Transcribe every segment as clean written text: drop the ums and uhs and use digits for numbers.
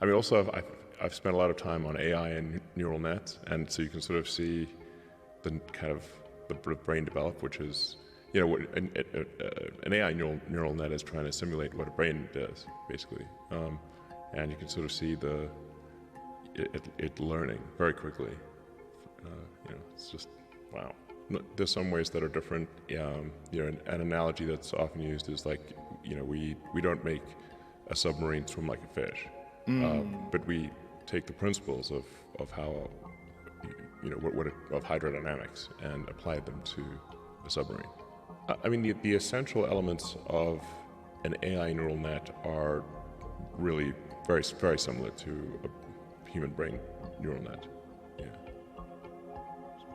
I mean, also I've spent a lot of time on AI and neural nets, and so you can sort of see the kind of the brain develop, which is, you know, an AI neural net is trying to simulate what a brain does, basically, and you can sort of see it learning very quickly. You know, it's just wow. There's some ways that are different. You know, an analogy that's often used is like, you know, we don't make a submarine swim like a fish, but we take the principles of how, you know, of hydrodynamics and apply them to a submarine. I mean, the essential elements of an AI neural net are really very, very similar to a human brain neural net. Yeah.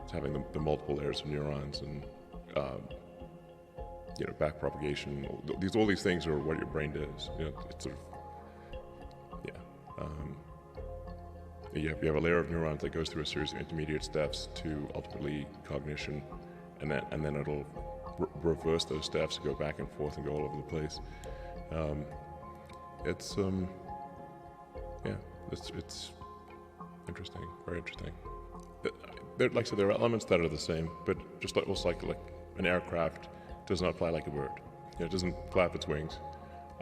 It's having the multiple layers of neurons and, you know, backpropagation. All these things are what your brain does. You know, it's sort of, yeah. You have a layer of neurons that goes through a series of intermediate steps to ultimately cognition, and then it'll reverse those steps, go back and forth and go all over the place. It's interesting, very interesting. Like I said, there are elements that are the same, but just like almost like an aircraft does not fly like a bird. You know, it doesn't flap its wings,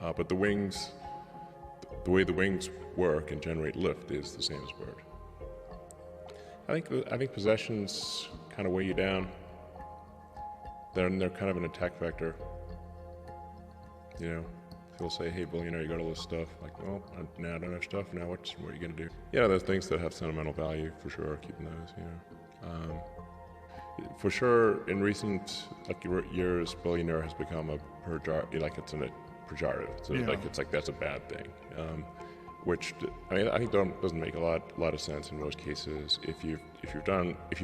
but the wings, the way the wings work and generate lift is the same as a bird. I think possessions kind of weigh you down. They're kind of an attack vector. You know, people say, "Hey, billionaire, you got all this stuff." Like, well, now I don't have stuff. Now what are you gonna do? Yeah, there's things that have sentimental value for sure. Keeping those, you know. For sure, in recent years, billionaire has become a pejorative. Like it's a pejorative. So yeah. It's like that's a bad thing. Which I mean, I think doesn't make a lot of sense in most cases. If you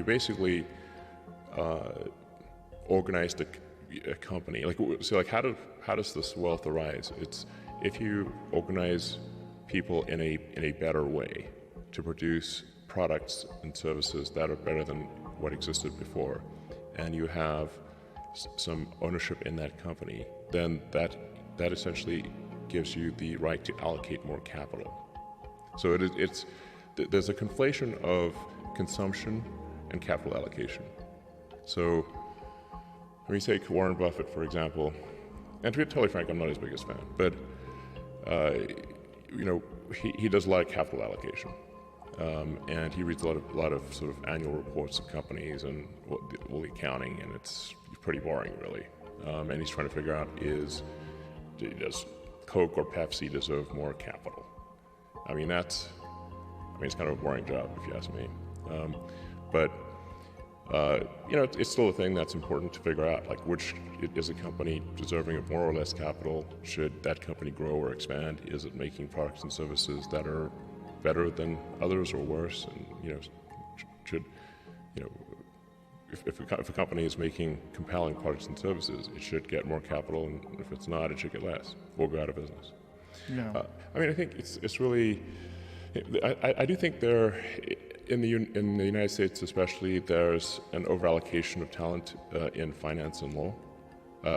basically organized a company, how does this wealth arise? It's if you organize people in a better way to produce products and services that are better than what existed before, and you have some ownership in that company, then that essentially gives you the right to allocate more capital. So there's a conflation of consumption and capital allocation. So let me take Warren Buffett, for example, and to be totally frank, I'm not his biggest fan, but you know, he does a lot of capital allocation, and he reads a lot of sort of annual reports of companies and all the accounting, and it's pretty boring, really. And he's trying to figure out does Coke or Pepsi deserve more capital? I mean, it's kind of a boring job if you ask me. But you know, it's still a thing that's important to figure out. Like, which is a company deserving of more or less capital? Should that company grow or expand? Is it making products and services that are better than others or worse? And you know, should you know, if a company is making compelling products and services, it should get more capital, and if it's not, it should get less or go out of business. Yeah. I mean, I think it's really. I do think in the United States especially, there's an overallocation of talent in finance and law.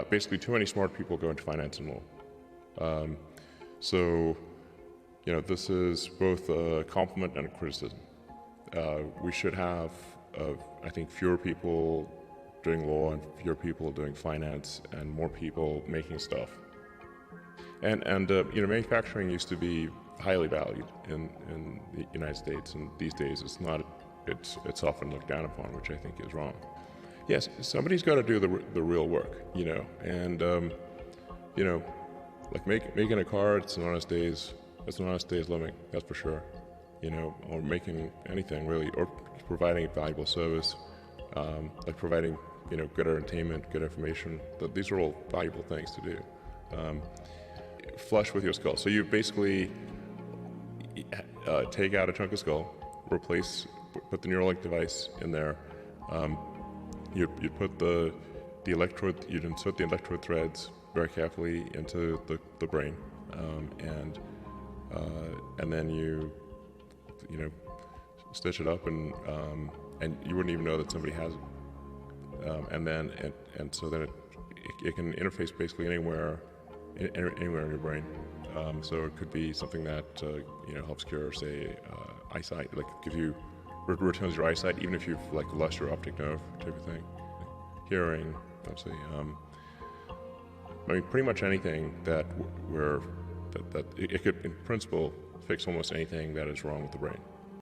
Basically, too many smart people go into finance and law. So, you know, this is both a compliment and a criticism. We should have, I think, fewer people doing law and fewer people doing finance and more people making stuff. And you know, manufacturing used to be highly valued in the United States, and these days it's not. It's often looked down upon, which I think is wrong. Yes, somebody's got to do the real work, you know, and you know, like making a car, it's an honest day's living, that's for sure, you know, or making anything really, or providing a valuable service, like providing, you know, good entertainment, good information. These are all valuable things to do. Flush with your skull. So you basically take out a chunk of skull, put the Neuralink device in there. You put the electrode. You insert the electrode threads very carefully into the brain, and then you know, stitch it up, and you wouldn't even know that somebody has it. And so then it can interface basically anywhere in your brain. So it could be something that helps cure, say, eyesight, like gives you returns your eyesight, even if you've like lost your optic nerve type of thing. Hearing, obviously. I mean, pretty much anything that it could, in principle, fix almost anything that is wrong with the brain.